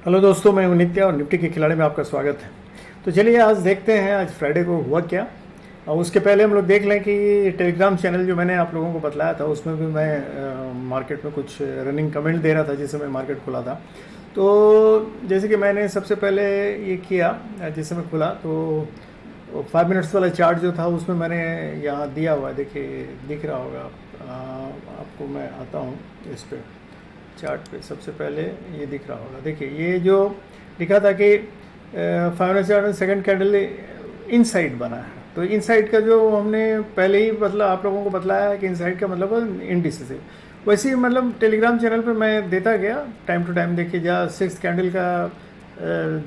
Hello दोस्तों, मैं हूं नित्या और निफ्टी के खिलाड़ी में आपका स्वागत है। तो चलिए आज देखते हैं आज फ्राइडे को हुआ क्या। और उसके पहले हम लोग देख लें कि टेलीग्राम चैनल जो मैंने आप लोगों को बतलाया था उसमें भी मैं मार्केट में कुछ रनिंग कमेंट दे रहा था जिस समय मार्केट खुला था। तो जैसे कि मैंने सबसे पहले ये किया, जिस समय खुला तो 5 मिनट्स वाला चार्ट जो था उसमें मैंने यहाँ दिया हुआ है, देखिए दिख रहा होगा आपको। मैं आता हूँ इस पर चार्ट पे, सबसे पहले ये दिख रहा होगा। देखिए ये जो लिखा था कि 5 मिनट चार्ट में सेकंड कैंडल इनसाइड बना है। तो इनसाइड का जो हमने पहले ही मतलब आप लोगों को बतलाया है कि इनसाइड का मतलब इंडिसिसिव, वैसे ही मतलब टेलीग्राम चैनल पे मैं देता गया टाइम टू टाइम। देखिए जहाँ 6th कैंडल का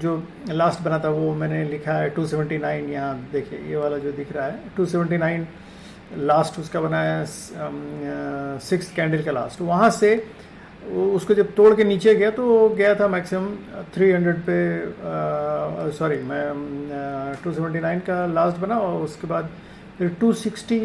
जो लास्ट बना था वो मैंने लिखा है 279। यहाँ देखिए ये वाला जो दिख रहा है 279 लास्ट उसका बनाया, 6th कैंडल का लास्ट। वहाँ से उसको जब तोड़ के नीचे गया तो गया था मैक्सिमम 300 पे, सॉरी मैं 279 का लास्ट बना और उसके बाद फिर 260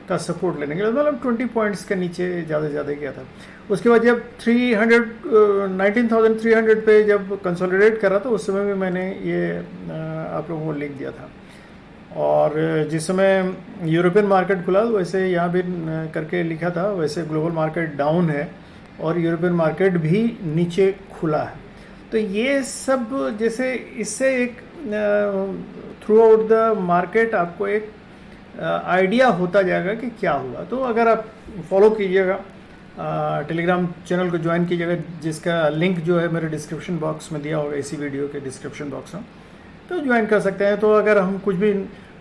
का सपोर्ट लेने के लिए मतलब 20 पॉइंट्स के नीचे ज़्यादा से ज़्यादा गया था। उसके बाद जब 19,300 पे जब कंसोलिडेट करा तो उस समय भी मैंने ये आप लोगों को लिख दिया था। और जिस समय यूरोपियन मार्केट खुला वैसे यहाँ भी करके लिखा था, वैसे ग्लोबल मार्केट डाउन है और यूरोपियन मार्केट भी नीचे खुला है। तो ये सब जैसे इससे एक थ्रू आउट द मार्केट आपको एक आइडिया होता जाएगा कि क्या हुआ। तो अगर आप फॉलो कीजिएगा, टेलीग्राम चैनल को ज्वाइन कीजिएगा, जिसका लिंक जो है मेरे डिस्क्रिप्शन बॉक्स में दिया होगा, इसी वीडियो के डिस्क्रिप्शन बॉक्स में, तो ज्वाइन कर सकते हैं। तो अगर हम कुछ भी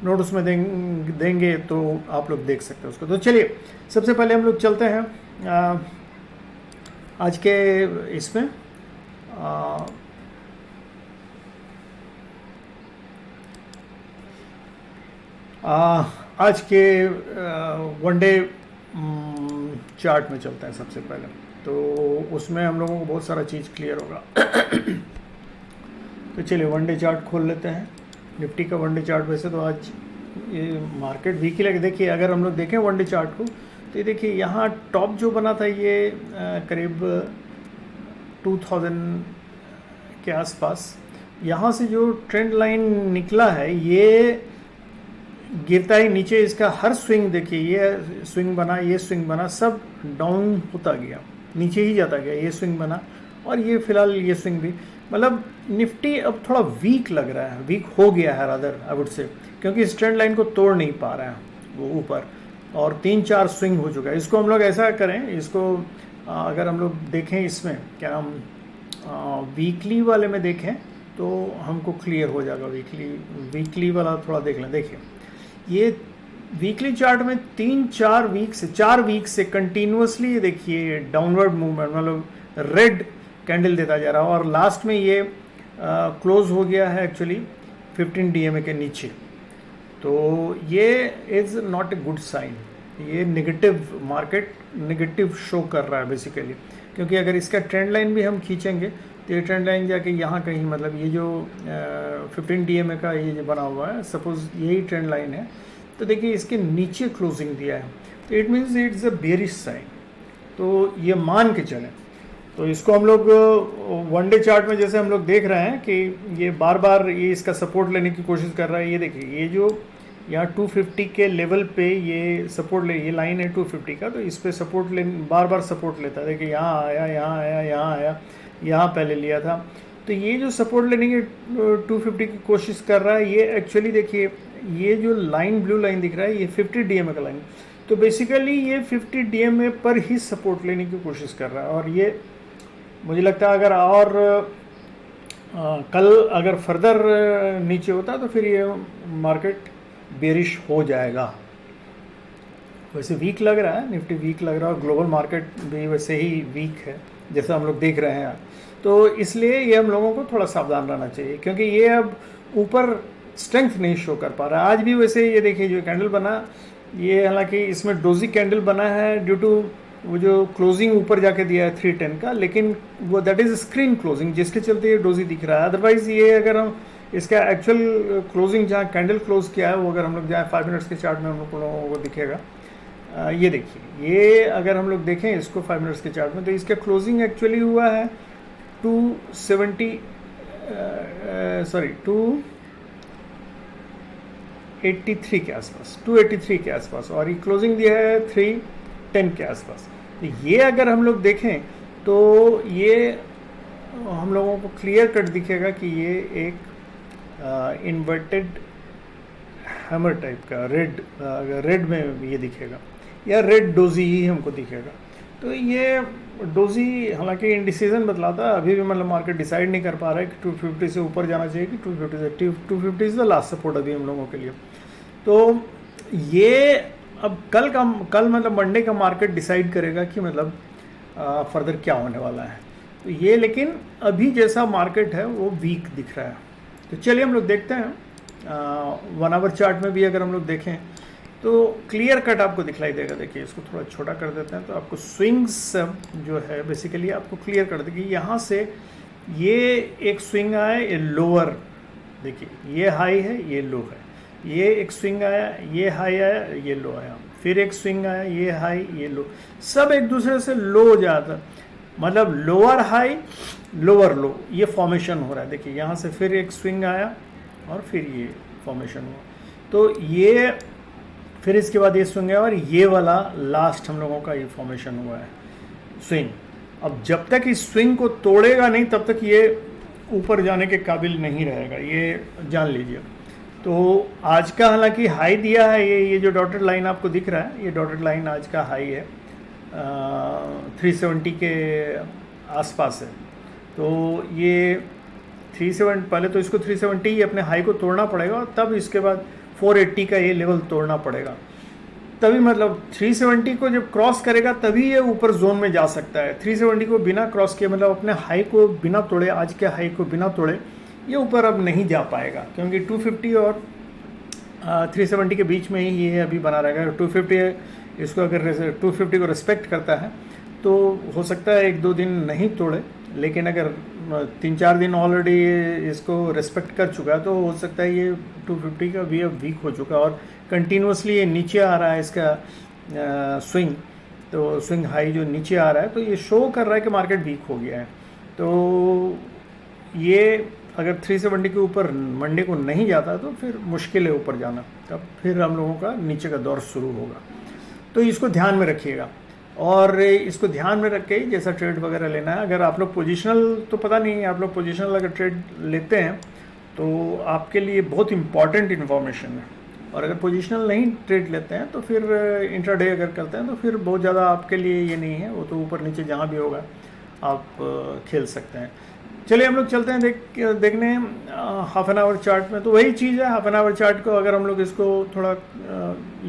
नोट उसमें देंगे तो आप लोग देख सकते हैं उसको। तो चलिए सबसे पहले हम लोग चलते हैं आज के इसमें आज के वनडे चार्ट में चलते हैं सबसे पहले। तो उसमें हम लोगों को बहुत सारा चीज़ क्लियर होगा। तो चलिए वनडे चार्ट खोल लेते हैं। निफ्टी का वनडे चार्ट, वैसे तो आज ये मार्केट वीक ही लगे। देखिए अगर हम लोग देखें वनडे चार्ट को तो ये देखिए यहाँ टॉप जो बना था ये करीब 2000 के आसपास। यहाँ से जो ट्रेंड लाइन निकला है ये गिरता ही नीचे, इसका हर स्विंग देखिए, ये स्विंग बना, ये स्विंग बना, सब डाउन होता गया, नीचे ही जाता गया। ये स्विंग बना और ये फिलहाल ये स्विंग भी, मतलब निफ्टी अब थोड़ा वीक लग रहा है, वीक हो गया है रादर आई वुड से, क्योंकि इस ट्रेंड लाइन को तोड़ नहीं पा रहा है वो ऊपर, और 3-4 स्विंग हो चुका है। इसको हम लोग ऐसा करें, इसको अगर हम लोग देखें इसमें क्या नाम वीकली वाले में देखें तो हमको क्लियर हो जाएगा। वीकली वाला थोड़ा देख लें। देखिए ये वीकली चार्ट में 3-4 वीक से 4 वीक से कंटिन्यूसली देखिए डाउनवर्ड मूवमेंट, मतलब रेड कैंडल देता जा रहा है और लास्ट में ये क्लोज हो गया है एक्चुअली 15 DMA के नीचे। तो ये is not a good sign, ये नेगेटिव, मार्केट नेगेटिव शो कर रहा है बेसिकली। क्योंकि अगर इसका ट्रेंड लाइन भी हम खींचेंगे तो ये ट्रेंड लाइन जाके यहाँ कहीं, मतलब ये जो 15 DMA का ये जो बना हुआ है, सपोज यही ट्रेंड लाइन है, तो देखिए इसके नीचे क्लोजिंग दिया है, तो it means it's a bearish sign. तो ये मान के चलें। तो इसको हम लोग वनडे चार्ट में जैसे हम लोग देख रहे हैं कि ये बार बार ये इसका सपोर्ट लेने की कोशिश कर रहा है। ये देखिए ये जो यहाँ 250 के लेवल पे ये सपोर्ट ले, ये लाइन है 250 का, तो इस पे सपोर्ट ले, बार बार सपोर्ट लेता है। देखिए यहाँ आया, यहाँ आया, यहाँ आया, यहाँ पहले लिया था। तो ये जो सपोर्ट लेने की 250 की कोशिश कर रहा है, ये एक्चुअली देखिए ये जो लाइन ब्लू लाइन दिख रहा है ये 50 DMA का लाइन, तो बेसिकली ये 50 DMA पर ही सपोर्ट लेने की कोशिश कर रहा है। और ये मुझे लगता है अगर और कल अगर फर्दर नीचे होता तो फिर ये मार्केट बेरिश हो जाएगा। वैसे वीक लग रहा है, निफ्टी वीक लग रहा है और ग्लोबल मार्केट भी वैसे ही वीक है जैसा हम लोग देख रहे हैं। तो इसलिए ये हम लोगों को थोड़ा सावधान रहना चाहिए, क्योंकि ये अब ऊपर स्ट्रेंथ नहीं शो कर पा रहा है। आज भी वैसे ये देखिए जो कैंडल बना, ये हालांकि इसमें डोजी कैंडल बना है ड्यू टू वो जो क्लोजिंग ऊपर जाके दिया है 310 का, लेकिन वो दैट इज़ स्क्रीन क्लोजिंग, जिसके चलते ये डोजी दिख रहा है। अदरवाइज ये अगर हम इसका एक्चुअल क्लोजिंग जहाँ कैंडल क्लोज किया है वो अगर हम लोग जाए 5 मिनट्स के चार्ट में हम लोगों को दिखेगा। ये देखिए, ये अगर हम लोग देखें इसको 5 मिनट्स के चार्ट में, तो इसका क्लोजिंग एक्चुअली हुआ है 270 सॉरी 283 के आसपास, 283 के आसपास, और ये क्लोजिंग दिया है 310 के आसपास। तो ये अगर हम लोग देखें तो ये हम लोगों को क्लियर कट दिखेगा कि ये एक इन्वर्टेड हैमर टाइप का रेड में ये दिखेगा, या रेड डोजी ही हमको दिखेगा। तो ये डोजी हालांकि इंडिसीजन बतलाता है, अभी भी मतलब मार्केट डिसाइड नहीं कर पा रहा है कि 250 से ऊपर जाना चाहिए कि 250 से 250 इज द लास्ट सपोर्ट अभी हम लोगों के लिए। तो ये अब कल मतलब मंडे का मार्केट डिसाइड करेगा कि मतलब फर्दर क्या होने वाला है। तो ये लेकिन अभी जैसा मार्केट है वो वीक दिख रहा है। तो चलिए हम लोग देखते हैं 1 आवर चार्ट में भी अगर हम लोग देखें तो क्लियर कट आपको दिखलाई देगा। देखिए इसको थोड़ा छोटा कर देते हैं तो आपको स्विंग्स जो है बेसिकली आपको क्लियर कर देगी। यहाँ से ये एक स्विंग आया, ये लोअर, देखिए ये हाई है, ये लो है, ये एक स्विंग आया, ये हाई आया, ये लो आया, फिर एक स्विंग आया, ये हाई, ये लो, सब एक दूसरे से लो हो जाता, मतलब लोअर हाई लोअर लो, ये फॉर्मेशन हो रहा है। देखिए यहाँ से फिर एक स्विंग आया और फिर ये फॉर्मेशन हुआ, तो ये फिर इसके बाद ये स्विंग है और ये वाला लास्ट हम लोगों का ये फॉर्मेशन हुआ है स्विंग। अब जब तक इस स्विंग को तोड़ेगा नहीं तब तक ये ऊपर जाने के काबिल नहीं रहेगा, ये जान लीजिए। तो आज का हालांकि हाई दिया है, ये जो डॉटेड लाइन आपको दिख रहा है, ये डॉटेड लाइन आज का हाई है, 370 के आसपास है। तो ये 370, पहले तो इसको 370 ही अपने हाई को तोड़ना पड़ेगा और तब इसके बाद 480 का ये लेवल तोड़ना पड़ेगा, तभी मतलब 370 को जब क्रॉस करेगा तभी ये ऊपर जोन में जा सकता है। 370 को बिना क्रॉस किए, मतलब अपने हाई को बिना तोड़े, आज के हाई को बिना तोड़े ये ऊपर अब नहीं जा पाएगा, क्योंकि 250 और 370 के बीच में ही ये अभी बना रहेगा। 250 इसको अगर 250 को रिस्पेक्ट करता है तो हो सकता है 1-2 दिन नहीं तोड़े, लेकिन अगर 3-4 दिन ऑलरेडी इसको रिस्पेक्ट कर चुका है तो हो सकता है ये 250 का भी अब वीक हो चुका है और कंटिन्यूसली ये नीचे आ रहा है इसका स्विंग, तो स्विंग हाई जो नीचे आ रहा है, तो ये शो कर रहा है कि मार्केट वीक हो गया है। तो ये अगर 370 के ऊपर मंडे को नहीं जाता तो फिर मुश्किल है ऊपर जाना, तब फिर हम लोगों का नीचे का दौर शुरू होगा। तो इसको ध्यान में रखिएगा और इसको ध्यान में रख के ही जैसा ट्रेड वगैरह लेना है। अगर आप लोग पोजिशनल, तो पता नहीं आप लोग पोजिशनल अगर ट्रेड लेते हैं तो आपके लिए बहुत इंपॉर्टेंट इन्फॉर्मेशन है, और अगर पोजिशनल नहीं ट्रेड लेते हैं तो फिर इंट्राडे अगर करते हैं तो फिर बहुत ज़्यादा आपके लिए ये नहीं है, वो तो ऊपर नीचे जहाँ भी होगा आप खेल सकते हैं। चलिए हम लोग चलते हैं देखने हाफ एन आवर चार्ट में। तो वही चीज़ है, हाफ एन आवर चार्ट को अगर हम लोग इसको थोड़ा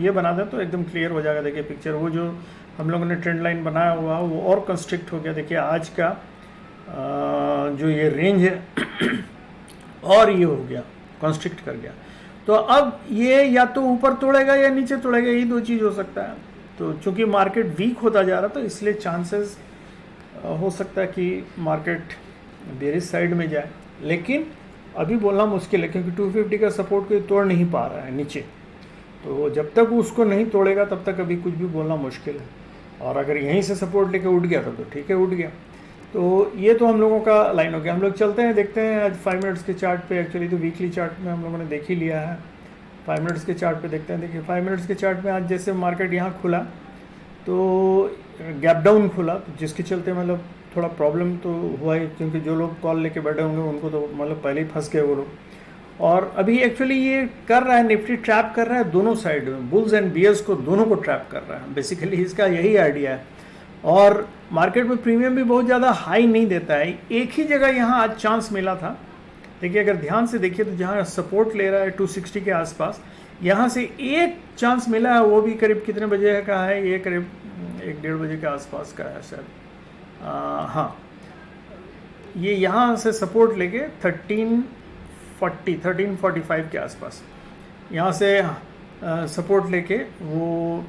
ये बना दें तो एकदम क्लियर हो जाएगा। देखिए पिक्चर, वो जो हम लोगों ने ट्रेंड लाइन बनाया हुआ वो और कंस्ट्रिक्ट हो गया। देखिए आज का जो ये रेंज है और ये हो गया, कंस्ट्रिक्ट कर गया। तो अब ये या तो ऊपर तोड़ेगा या नीचे तोड़ेगा, यही दो चीज़ हो सकता है। तो चूंकि मार्केट वीक होता जा रहा तो इसलिए चांसेस हो सकता है कि मार्केट बेरिश साइड में जाए, लेकिन अभी बोलना मुश्किल है क्योंकि 250 का सपोर्ट कोई तोड़ नहीं पा रहा है नीचे। तो जब तक उसको नहीं तोड़ेगा तब तक अभी कुछ भी बोलना मुश्किल है, और अगर यहीं से सपोर्ट लेके उठ गया तो ठीक है, उठ गया। तो ये तो हम लोगों का लाइन हो गया। हम लोग चलते हैं, देखते हैं आज 5 मिनट्स के चार्ट पे। एक्चुअली तो वीकली चार्ट में हम लोगों ने देख ही लिया है, 5 मिनट्स के चार्ट पे देखते हैं। देखिए 5 मिनट्स के चार्ट में आज जैसे मार्केट यहाँ खुला तो गैप डाउन खुला, तो जिसके चलते मतलब थोड़ा प्रॉब्लम तो हुआ ही, क्योंकि जो लोग कॉल लेके बैठे होंगे उनको तो मतलब पहले ही फंस गए वो लोग। और अभी एक्चुअली ये कर रहा है, निफ्टी ट्रैप कर रहा है दोनों साइड में, बुल्स एंड बियर्स को दोनों को ट्रैप कर रहा है। बेसिकली इसका यही आइडिया है। और मार्केट में प्रीमियम भी बहुत ज़्यादा हाई नहीं देता है, एक ही जगह यहाँ आज चांस मिला था। देखिए अगर ध्यान से देखिए तो जहाँ सपोर्ट ले रहा है 260 के आसपास, यहाँ से एक चांस मिला है, वो भी करीब कितने बजे का है, ये करीब 1-1:30 बजे के आसपास का है शायद। हाँ, ये यहाँ से सपोर्ट लेके 1345 के आसपास यहाँ से सपोर्ट लेके वो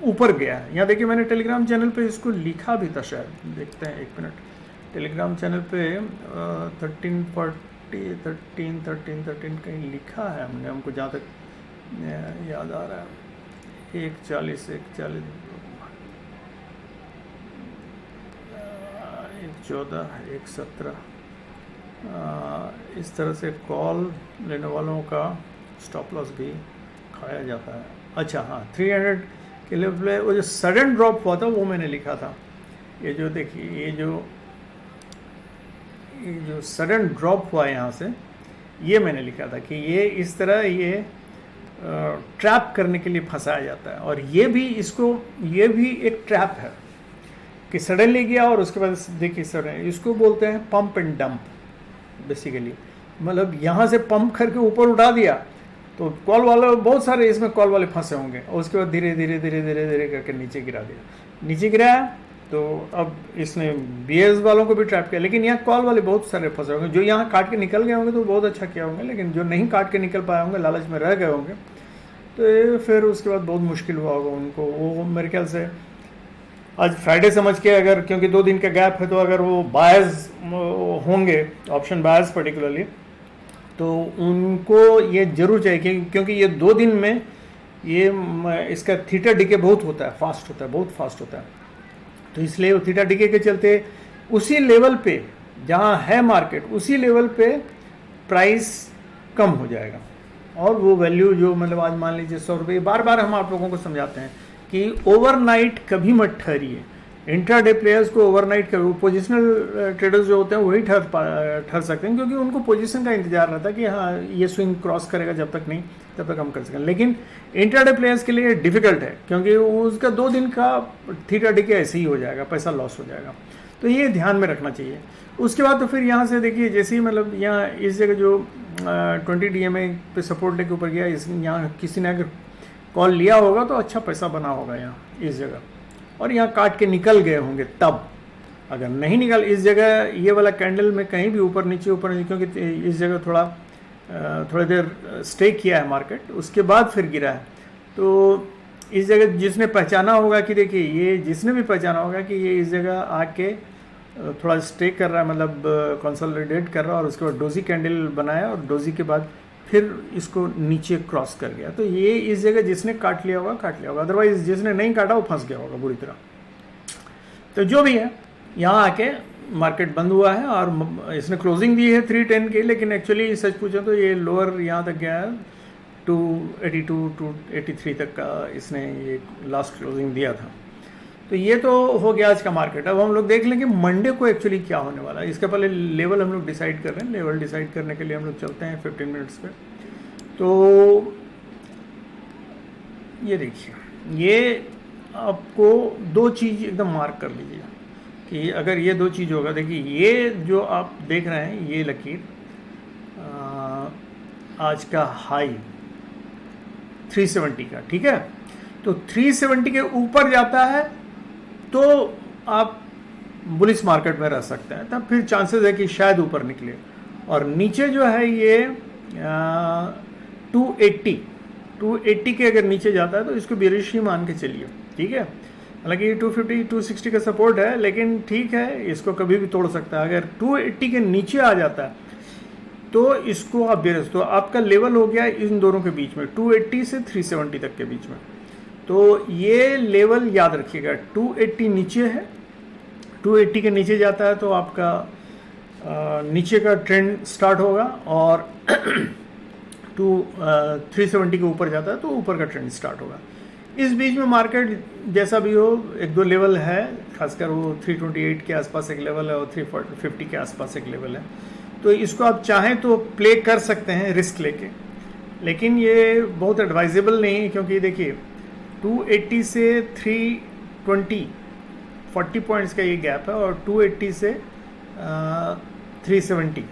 ऊपर गया है। यहाँ देखिए मैंने टेलीग्राम चैनल पे इसको लिखा भी था शायद, देखते हैं 1 मिनट। टेलीग्राम चैनल पे 13 कहीं लिखा है हमने, हमको जहाँ तक याद आ रहा है 140 1.14, 1.17, इस तरह से कॉल लेने वालों का स्टॉप लॉस भी खाया जाता है। अच्छा हाँ, 300 के लेवल पे वो जो सडन ड्रॉप हुआ था वो मैंने लिखा था। ये जो देखिए, ये जो सडन ड्रॉप हुआ यहाँ से, ये मैंने लिखा था कि ये इस तरह ये ट्रैप करने के लिए फंसाया जाता है। और ये भी एक ट्रैप है कि सडनली गया और उसके बाद देखिए सडन, इसको बोलते हैं पंप एंड डंप बेसिकली। मतलब यहाँ से पंप करके ऊपर उठा दिया तो कॉल वाले बहुत सारे इसमें कॉल वाले फंसे होंगे, और उसके बाद धीरे धीरे करके नीचे गिरा दिया। नीचे गिराया तो अब इसने बीएस वालों को भी ट्रैप किया, लेकिन यहाँ कॉल वाले बहुत सारे फंसे होंगे। जो यहाँ काट के निकल गए होंगे तो बहुत अच्छा किया होंगे, लेकिन जो नहीं काट के निकल पाए होंगे, लालच में रह गए होंगे, तो फिर उसके बाद बहुत मुश्किल हुआ होगा उनको। वो मेरे ख्याल से आज फ्राइडे समझ के, अगर क्योंकि 2 दिन का गैप है, तो अगर वो बायर्स होंगे, ऑप्शन बायर्स पर्टिकुलरली, तो उनको ये जरूर चाहिए क्योंकि ये 2 दिन में ये इसका थीटा डिके बहुत होता है, फास्ट होता है, बहुत फास्ट होता है। तो इसलिए वो थीटा डिके के चलते उसी लेवल पे जहाँ है मार्केट, उसी लेवल पे प्राइस कम हो जाएगा। और वो वैल्यू जो मतलब आज मान लीजिए 100 रुपये, बार बार हम आप लोगों को समझाते हैं कि ओवरनाइट कभी मत ठहरिए। इंट्राडे प्लेयर्स को ओवरनाइट कभी, पोजिशनल ट्रेडर्स जो होते हैं वही ठहर सकते हैं, क्योंकि उनको पोजीशन का इंतजार रहता है कि हाँ ये स्विंग क्रॉस करेगा, जब तक नहीं तब तक हम कर सकें। लेकिन इंट्राडे प्लेयर्स के लिए डिफिकल्ट है, क्योंकि उसका 2 दिन का थीटा डिके ऐसे ही हो जाएगा, पैसा लॉस हो जाएगा। तो ये ध्यान में रखना चाहिए। उसके बाद तो फिर यहाँ से देखिए, जैसे ही मतलब यहाँ इस जगह जो 20 DMA पे सपोर्ट लेके ऊपर गया, यहाँ किसी ने अगर कॉल लिया होगा तो अच्छा पैसा बना होगा यहाँ इस जगह, और यहाँ काट के निकल गए होंगे तब। अगर नहीं निकल, इस जगह ये वाला कैंडल में कहीं भी ऊपर नीचे, क्योंकि इस जगह थोड़ी देर स्टे किया है मार्केट, उसके बाद फिर गिरा है। तो इस जगह जिसने पहचाना होगा कि देखिए, ये जिसने भी पहचाना होगा कि ये इस जगह आके थोड़ा स्टे कर रहा है, मतलब कंसोलिडेट कर रहा है, और उसके बाद डोजी कैंडल बनाया, और डोजी के बाद फिर इसको नीचे क्रॉस कर गया। तो ये इस जगह जिसने काट लिया होगा, अदरवाइज जिसने नहीं काटा वो फंस गया होगा बुरी तरह। तो जो भी है, यहाँ आके मार्केट बंद हुआ है, और इसने क्लोजिंग दी है 310 की, लेकिन एक्चुअली सच पूछो तो ये लोअर यहाँ तक गया है 282, 283 तक का इसने ये लास्ट क्लोजिंग दिया था। तो ये तो हो गया आज का मार्केट। अब हम लोग देख लें कि मंडे को एक्चुअली क्या होने वाला है। इसके पहले लेवल हम लोग डिसाइड कर रहे हैं। लेवल डिसाइड करने के लिए हम लोग चलते हैं 15 मिनट्स पे। तो ये देखिए, ये आपको 2 चीज़ एकदम मार्क कर लीजिए कि अगर ये 2 चीज़ होगा। देखिए, ये जो आप देख रहे हैं, ये लकीर आज का हाई 370 का, ठीक है। तो 370 के ऊपर जाता है तो आप बुलिश मार्केट में रह सकते हैं, तब फिर चांसेस है कि शायद ऊपर निकले। और नीचे जो है ये 280 के अगर नीचे जाता है तो इसको बेरिश ही मान के चलिए, ठीक है। हालांकि 250, 260 का सपोर्ट है, लेकिन ठीक है, इसको कभी भी तोड़ सकता है। अगर 280 के नीचे आ जाता है तो इसको आप बेरिश, तो आपका लेवल हो गया इन दोनों के बीच में, 280 से 370 तक के बीच में। तो ये लेवल याद रखिएगा, 280 नीचे है, 280 के नीचे जाता है तो आपका नीचे का ट्रेंड स्टार्ट होगा, और 370 के ऊपर जाता है तो ऊपर का ट्रेंड स्टार्ट होगा। इस बीच में मार्केट जैसा भी हो, 1-2 लेवल है, खासकर वो 328 के आसपास एक लेवल है, और 350 के आसपास एक लेवल है। तो इसको आप चाहें तो प्ले कर सकते हैं रिस्क लेके, लेकिन ये बहुत एडवाइजेबल नहीं है, क्योंकि देखिए 280 से 320 40 पॉइंट्स का ये गैप है, और 280 से 370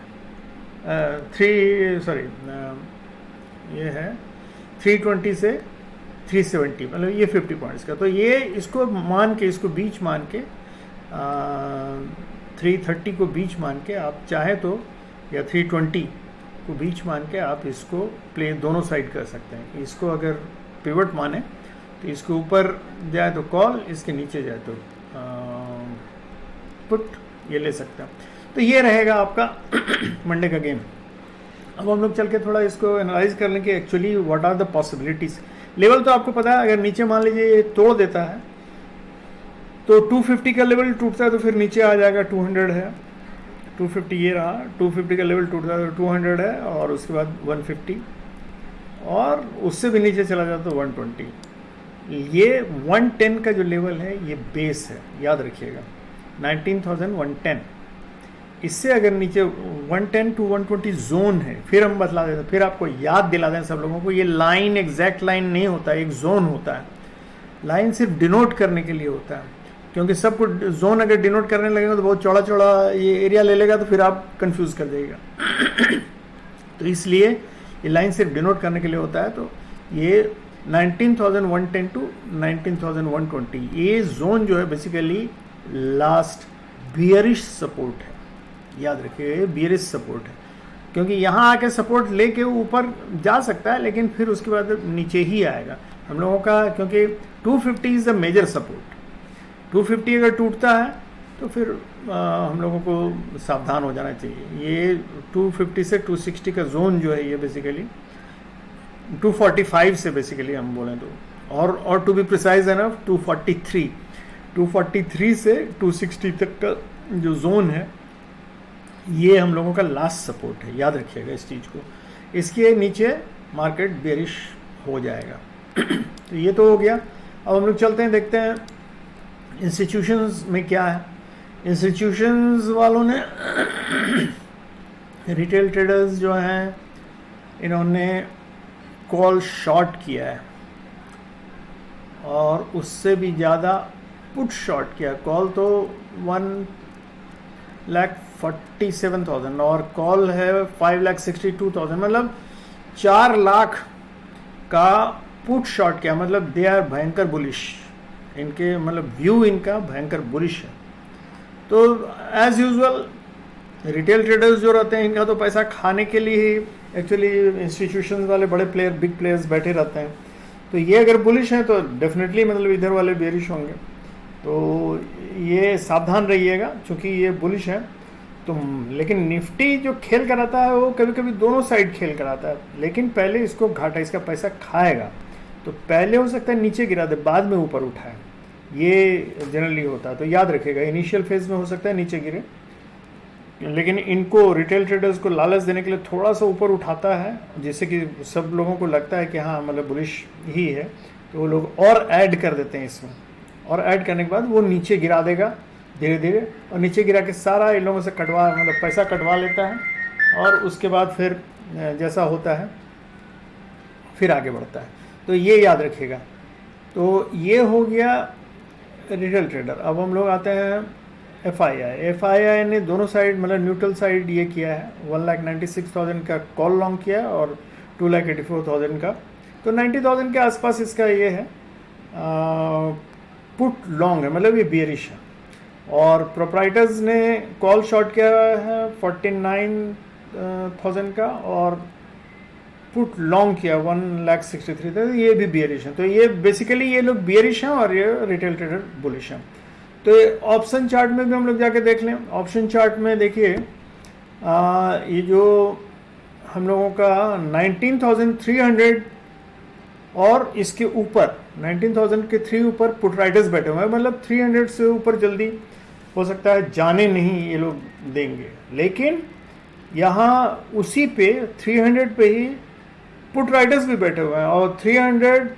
ये है 320 से 370, मतलब ये 50 पॉइंट्स का। तो ये इसको मान के, इसको बीच मान के 330 को बीच मान के आप चाहे तो, या 320 को बीच मान के आप इसको प्ले दोनों साइड कर सकते हैं। इसको अगर पिवट माने तो इसके ऊपर जाए तो कॉल, इसके नीचे जाए तो पुट, ये ले सकते हैं। तो ये रहेगा आपका मंडे का गेम। अब हम लोग चल के थोड़ा इसको एनालाइज कर लें कि actually what are the possibilities. Level तो आपको पता है, अगर नीचे मान लीजिए ये तोड़ देता है तो 250 का लेवल टूटता है तो फिर नीचे आ जाएगा 200 है, 250 ये रहा, 250 का लेवल टूटता है तो 200 है, और उसके बाद 150, और उससे भी नीचे चला जाता तो 120। ये 110 का जो लेवल है ये बेस है, याद रखिएगा, 19,110। इससे अगर नीचे 110 to 120 जोन है, फिर हम बतला देते हैं, फिर आपको याद दिला दें सब लोगों को, ये लाइन एग्जैक्ट लाइन नहीं होता है, एक जोन होता है। लाइन सिर्फ डिनोट करने के लिए होता है, क्योंकि सब कुछ जोन अगर डिनोट करने लगेगा तो बहुत चौड़ा चौड़ा ये एरिया ले लेगा, तो फिर आप कंफ्यूज कर जाइएगा। तो इसलिए ये लाइन सिर्फ डिनोट करने के लिए होता है। तो ये 19,110 to 19,120 ये जोन जो है बेसिकली लास्ट बियरिश सपोर्ट है, याद रखिए बियरिश सपोर्ट है, क्योंकि यहाँ आके सपोर्ट लेके ऊपर जा सकता है, लेकिन फिर उसके बाद नीचे ही आएगा हम लोगों का, क्योंकि 250 इज़ द मेजर सपोर्ट। 250 अगर टूटता है तो फिर हम लोगों को सावधान हो जाना चाहिए। ये 250 से 260 का जोन जो है ये बेसिकली 245 से बेसिकली हम बोलें तो, और टू बी प्रिसाइज है ना 243 से 260 तक का जो जोन है ये हम लोगों का लास्ट सपोर्ट है, याद रखिएगा इस चीज़ को। इसके नीचे मार्केट बेरिश हो जाएगा। तो ये तो हो गया। अब हम लोग चलते हैं, देखते हैं इंस्टीट्यूशंस में क्या है। इंस्टीट्यूशंस वालों ने रिटेल ट्रेडर्स जो हैं इन्होंने कॉल शॉर्ट किया है, और उससे भी ज़्यादा पुट शॉर्ट किया। कॉल तो 1,47,000 और कॉल है 5,62,000, मतलब 4 लाख का पुट शॉर्ट किया। मतलब दे आर भयंकर बुलिश, इनके मतलब व्यू इनका भयंकर बुलिश है। तो एज यूजुअल रिटेल ट्रेडर्स जो रहते हैं इनका तो पैसा खाने के लिए ही एक्चुअली इंस्टीट्यूशन वाले बड़े प्लेयर, बिग प्लेयर्स बैठे रहते हैं। तो ये अगर बुलिश हैं तो डेफिनेटली मतलब इधर वाले बेरिश होंगे। तो ये सावधान रहिएगा, क्योंकि ये बुलिश है। तो लेकिन निफ्टी जो खेल कराता है वो कभी कभी दोनों साइड खेल कराता है, लेकिन पहले इसको घाटा, इसका पैसा खाएगा। तो पहले हो सकता है नीचे गिरा दे, बाद में ऊपर उठाए, ये जनरली होता है। तो याद रखिएगा इनिशियल फेज में हो सकता है नीचे गिरे, लेकिन इनको रिटेल ट्रेडर्स को लालच देने के लिए थोड़ा सा ऊपर उठाता है, जिससे कि सब लोगों को लगता है कि हाँ मतलब बुलिश ही है, तो वो लोग और ऐड कर देते हैं इसमें, और ऐड करने के बाद वो नीचे गिरा देगा धीरे धीरे, और नीचे गिरा के सारा इन लोगों से कटवा मतलब पैसा कटवा लेता है, और उसके बाद फिर जैसा होता है फिर आगे बढ़ता है। तो ये याद रखिएगा। तो ये हो गया रिटेल ट्रेडर। अब हम लोग आते हैं FII ने दोनों साइड मतलब न्यूट्रल साइड ये किया है, 1,96,000 का कॉल लॉन्ग किया और 2,84,000 का। तो 90,000 के आसपास इसका ये है पुट लॉन्ग है, मतलब ये बियरिश है। और प्रोप्राइटर्स ने कॉल शॉर्ट किया है 49,000 का, और पुट लॉन्ग किया 1,63,000 था, ये भी बियरिश है। तो ये बेसिकली ये लोग बियरिश हैं और ये रिटेल ट्रेडर बुलिश हैं। तो ऑप्शन चार्ट में भी हम लोग जाके देख लें। ऑप्शन चार्ट में देखिए ये जो हम लोगों का 19,300 और इसके ऊपर 19,000 के 3 ऊपर पुट राइटर्स बैठे हुए हैं, मतलब 300 से ऊपर जल्दी हो सकता है जाने नहीं ये लोग देंगे। लेकिन यहाँ उसी पे 300 पे ही पुट राइटर्स भी बैठे हुए हैं, और 300,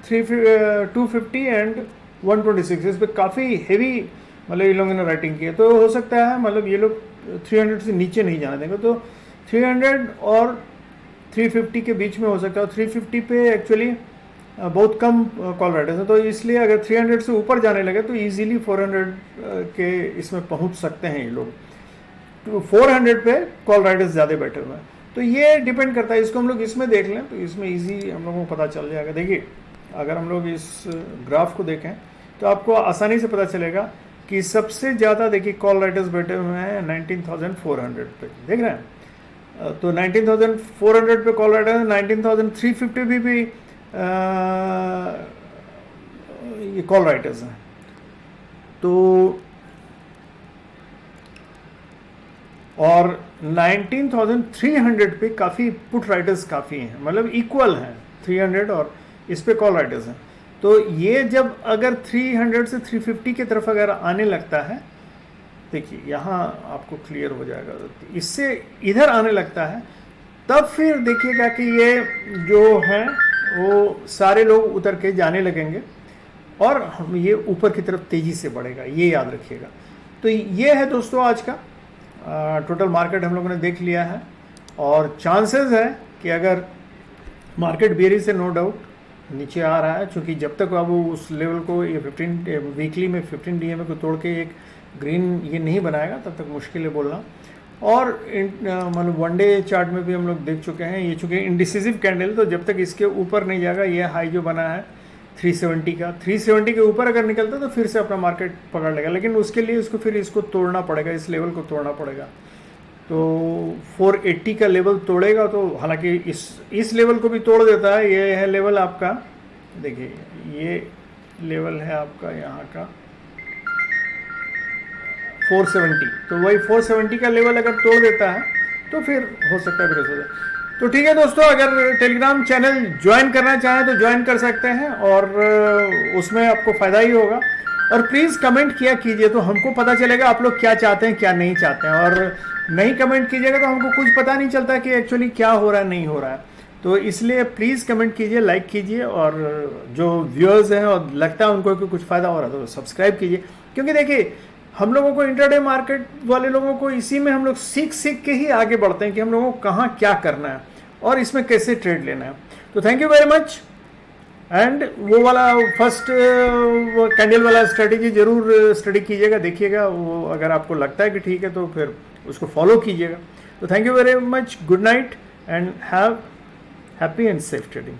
250 एंड 126 इस पर काफ़ी हेवी मतलब ये लोगों ने राइटिंग की है। तो हो सकता है मतलब ये लोग 300 से नीचे नहीं जाने देंगे। तो 300 और 350 के बीच में हो सकता है। 350 पे एक्चुअली बहुत कम कॉल राइटर्स हैं, तो इसलिए अगर 300 से ऊपर जाने लगे तो इजीली 400 के इसमें पहुंच सकते हैं ये लोग। तो 400 पे कॉल राइटर्स ज़्यादा बैठे हुए हैं। तो ये डिपेंड करता है, इसको हम लोग इसमें देख लें तो इसमें इजी हम लोगों को पता चल जाएगा। देखिए अगर हम लोग इस ग्राफ को देखें तो आपको आसानी से पता चलेगा कि सबसे ज़्यादा देखिए कॉल राइटर्स बैठे हुए हैं 19,400 पे, देख रहे हैं। तो 19,400 पे कॉल राइटर्स, 19,350 भी ये कॉल राइटर्स हैं। तो और 19,300 पे काफ़ी पुट राइटर्स काफ़ी हैं, मतलब इक्वल हैं 300 और इस पे कॉल राइटर्स हैं। तो ये जब अगर 300 से 350 की तरफ अगर आने लगता है, देखिए यहाँ आपको क्लियर हो जाएगा, इससे इधर आने लगता है, तब फिर देखिएगा कि ये जो है वो सारे लोग उतर के जाने लगेंगे और ये ऊपर की तरफ तेज़ी से बढ़ेगा, ये याद रखिएगा। तो ये है दोस्तों आज का टोटल मार्केट हम लोगों ने देख लिया है, और चांसेस है कि अगर मार्केट बेरिश से नो डाउट नीचे आ रहा है, क्योंकि जब तक अब वो उस लेवल को ये 15 वीकली में 15 DMA को तोड़ के एक ग्रीन ये नहीं बनाएगा तब तक मुश्किल है बोलना। और मतलब वनडे चार्ट में भी हम लोग देख चुके हैं, ये चूँकि इंडिसिसिव कैंडल, तो जब तक इसके ऊपर नहीं जाएगा, ये हाई जो बना है 370 का, 370 के ऊपर अगर निकलता तो फिर से अपना मार्केट पकड़ लेगा, लेकिन उसके लिए इसको फिर इसको तोड़ना पड़ेगा, इस लेवल को तोड़ना पड़ेगा। तो 480 का लेवल तोड़ेगा, तो हालांकि इस लेवल को भी तोड़ देता है। ये है लेवल आपका, देखिए ये लेवल है आपका यहाँ का 470, तो वही 470 का लेवल अगर तोड़ देता है तो फिर हो सकता है फिर हो जाए। तो ठीक है दोस्तों, अगर टेलीग्राम चैनल ज्वाइन करना चाहें तो ज्वाइन कर सकते हैं, और उसमें आपको फ़ायदा ही होगा। और प्लीज़ कमेंट किया कीजिए, तो हमको पता चलेगा आप लोग क्या चाहते हैं क्या नहीं चाहते हैं, और नहीं कमेंट कीजिएगा तो हमको कुछ पता नहीं चलता कि एक्चुअली क्या हो रहा है नहीं हो रहा है। तो इसलिए प्लीज़ कमेंट कीजिए, लाइक कीजिए, और जो व्यूअर्स हैं और लगता है उनको कि कुछ फ़ायदा हो रहा है तो सब्सक्राइब कीजिए, क्योंकि देखिए हम लोगों को इंट्राडे मार्केट वाले लोगों को इसी में हम लोग सीख सीख के ही आगे बढ़ते हैं कि हम लोगों को कहाँ क्या करना है और इसमें कैसे ट्रेड लेना है। तो thank you very much, and वो वाला फर्स्ट कैंडल वाला स्ट्रेटेजी जरूर स्टडी कीजिएगा, देखिएगा, वो अगर आपको लगता है कि ठीक है तो फिर उसको फॉलो कीजिएगा। तो thank you very much, good night, and have happy and safe trading.